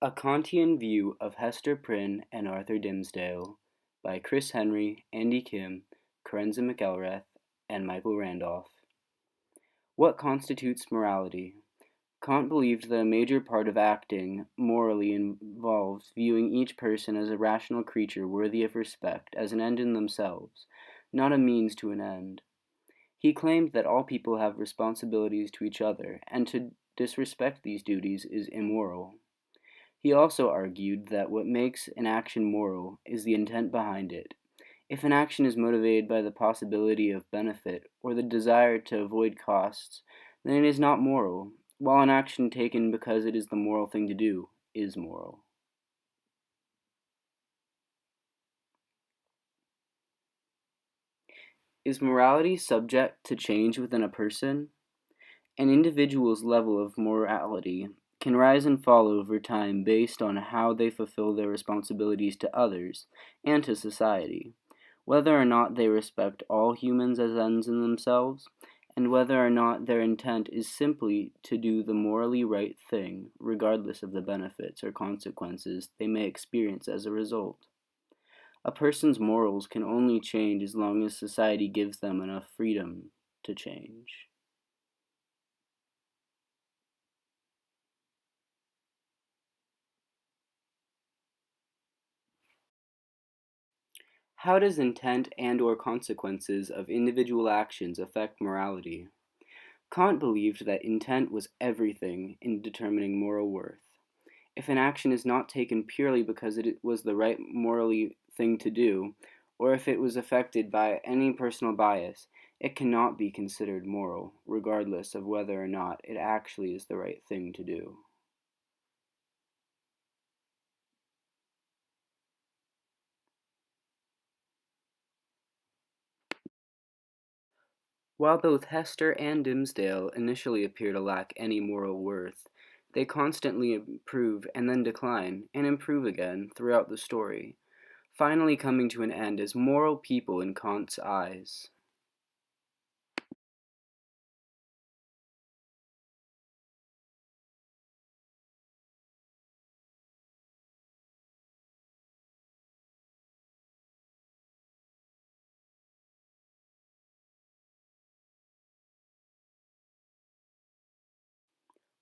A Kantian View of Hester Prynne and Arthur Dimmesdale by Chris Henry, Andy Kim, Karensa McElrath, and Michael Randolph. What constitutes morality? Kant believed that a major part of acting morally involves viewing each person as a rational creature worthy of respect as an end in themselves, not a means to an end. He claimed that all people have responsibilities to each other, and to disrespect these duties is immoral. He also argued that what makes an action moral is the intent behind it. If an action is motivated by the possibility of benefit or the desire to avoid costs, then it is not moral, while an action taken because it is the moral thing to do is moral. Is morality subject to change within a person? An individual's level of morality can rise and fall over time based on how they fulfill their responsibilities to others and to society, whether or not they respect all humans as ends in themselves, and whether or not their intent is simply to do the morally right thing, regardless of the benefits or consequences they may experience as a result. A person's morals can only change as long as society gives them enough freedom to change. How does intent and/or consequences of individual actions affect morality? Kant believed that intent was everything in determining moral worth. If an action is not taken purely because it was the right morally thing to do, or if it was affected by any personal bias, it cannot be considered moral, regardless of whether or not it actually is the right thing to do. While both Hester and Dimmesdale initially appear to lack any moral worth, they constantly improve and then decline, and improve again, throughout the story, finally coming to an end as moral people in Kant's eyes.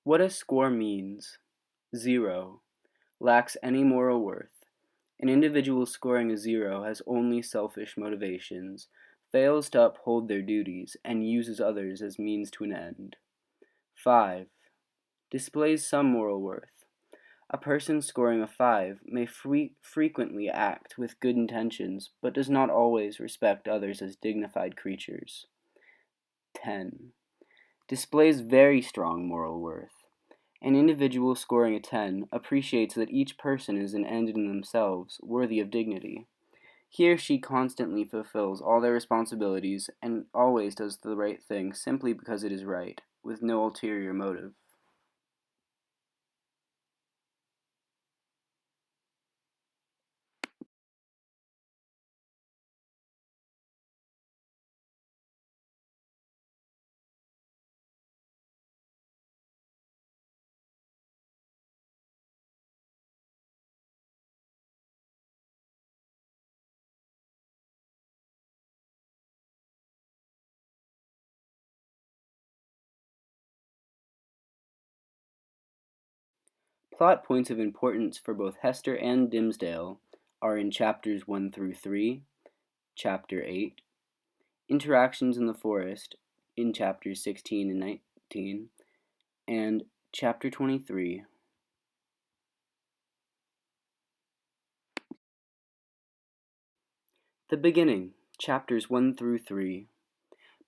What a score means. 0. Lacks any moral worth. An individual scoring a 0 has only selfish motivations, fails to uphold their duties, and uses others as means to an end. 5. Displays some moral worth. A person scoring a 5 may frequently act with good intentions, but does not always respect others as dignified creatures. 10. Displays very strong moral worth. An individual scoring a 10 appreciates that each person is an end in themselves, worthy of dignity. He or she constantly fulfills all their responsibilities and always does the right thing simply because it is right, with no ulterior motive. Plot points of importance for both Hester and Dimmesdale are in chapters 1 through 3, chapter 8, interactions in the forest in chapters 16 and 19, and chapter 23. The beginning, chapters 1 through 3.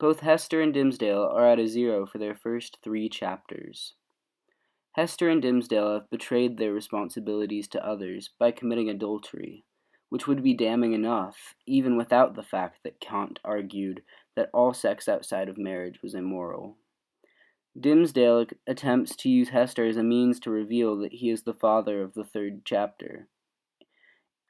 Both Hester and Dimmesdale are at a 0 for their first 3 chapters. Hester and Dimmesdale have betrayed their responsibilities to others by committing adultery, which would be damning enough, even without the fact that Kant argued that all sex outside of marriage was immoral. Dimmesdale attempts to use Hester as a means to reveal that he is the father of the 3rd chapter.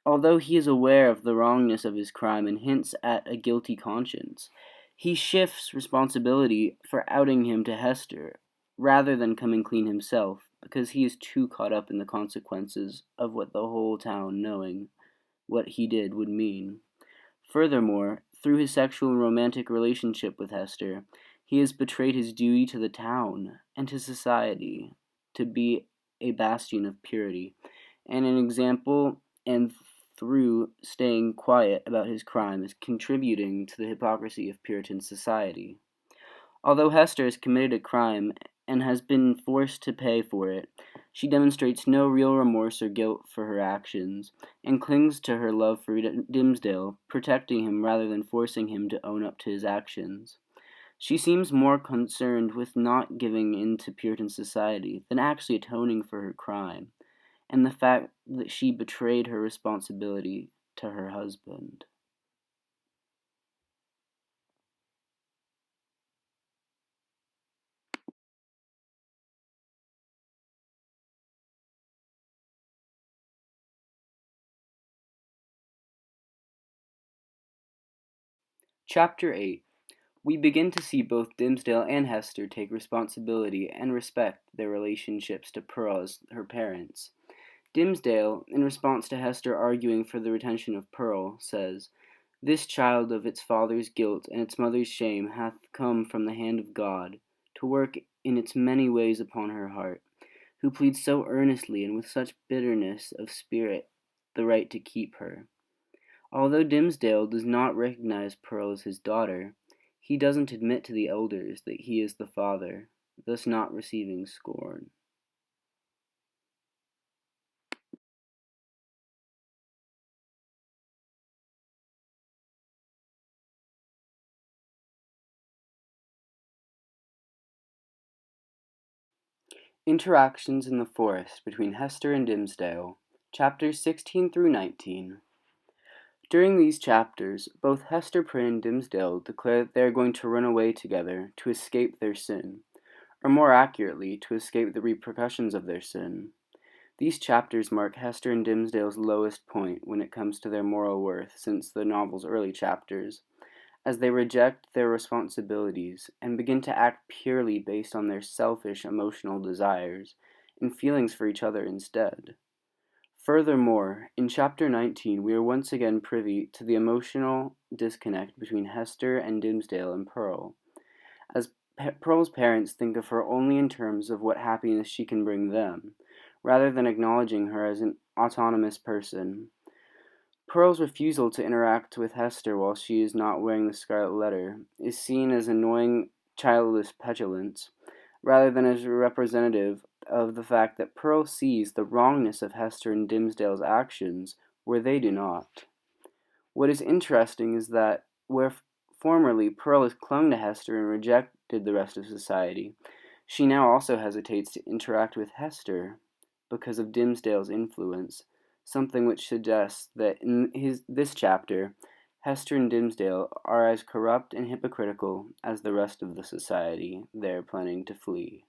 Although he is aware of the wrongness of his crime and hints at a guilty conscience, he shifts responsibility for outing him to Hester, rather than coming clean himself, because he is too caught up in the consequences of what the whole town knowing what he did would mean. Furthermore, through his sexual and romantic relationship with Hester, he has betrayed his duty to the town and to society to be a bastion of purity and an example, and through staying quiet about his crime is contributing to the hypocrisy of Puritan society. Although Hester has committed a crime and has been forced to pay for it, she demonstrates no real remorse or guilt for her actions, and clings to her love for Dimmesdale, protecting him rather than forcing him to own up to his actions. She seems more concerned with not giving in to Puritan society than actually atoning for her crime, and the fact that she betrayed her responsibility to her husband. Chapter 8. We begin to see both Dimmesdale and Hester take responsibility and respect their relationships to Pearl as her parents. Dimmesdale, in response to Hester arguing for the retention of Pearl, says, "This child of its father's guilt and its mother's shame hath come from the hand of God, to work in its many ways upon her heart, who pleads so earnestly and with such bitterness of spirit the right to keep her." Although Dimmesdale does not recognize Pearl as his daughter, he doesn't admit to the elders that he is the father, thus not receiving scorn. Interactions in the Forest between Hester and Dimmesdale, chapters 16 through 19. During these chapters, both Hester Prynne and Dimmesdale declare that they are going to run away together to escape their sin, or more accurately, to escape the repercussions of their sin. These chapters mark Hester and Dimmesdale's lowest point when it comes to their moral worth since the novel's early chapters, as they reject their responsibilities and begin to act purely based on their selfish emotional desires and feelings for each other instead. Furthermore, in chapter 19, we are once again privy to the emotional disconnect between Hester and Dimmesdale and Pearl, as Pearl's parents think of her only in terms of what happiness she can bring them, rather than acknowledging her as an autonomous person. Pearl's refusal to interact with Hester while she is not wearing the scarlet letter is seen as annoying, childless petulance, rather than as a representative of the fact that Pearl sees the wrongness of Hester and Dimmesdale's actions where they do not. What is interesting is that where formerly Pearl has clung to Hester and rejected the rest of society, she now also hesitates to interact with Hester because of Dimmesdale's influence, something which suggests that in this chapter, Hester and Dimmesdale are as corrupt and hypocritical as the rest of the society they are planning to flee.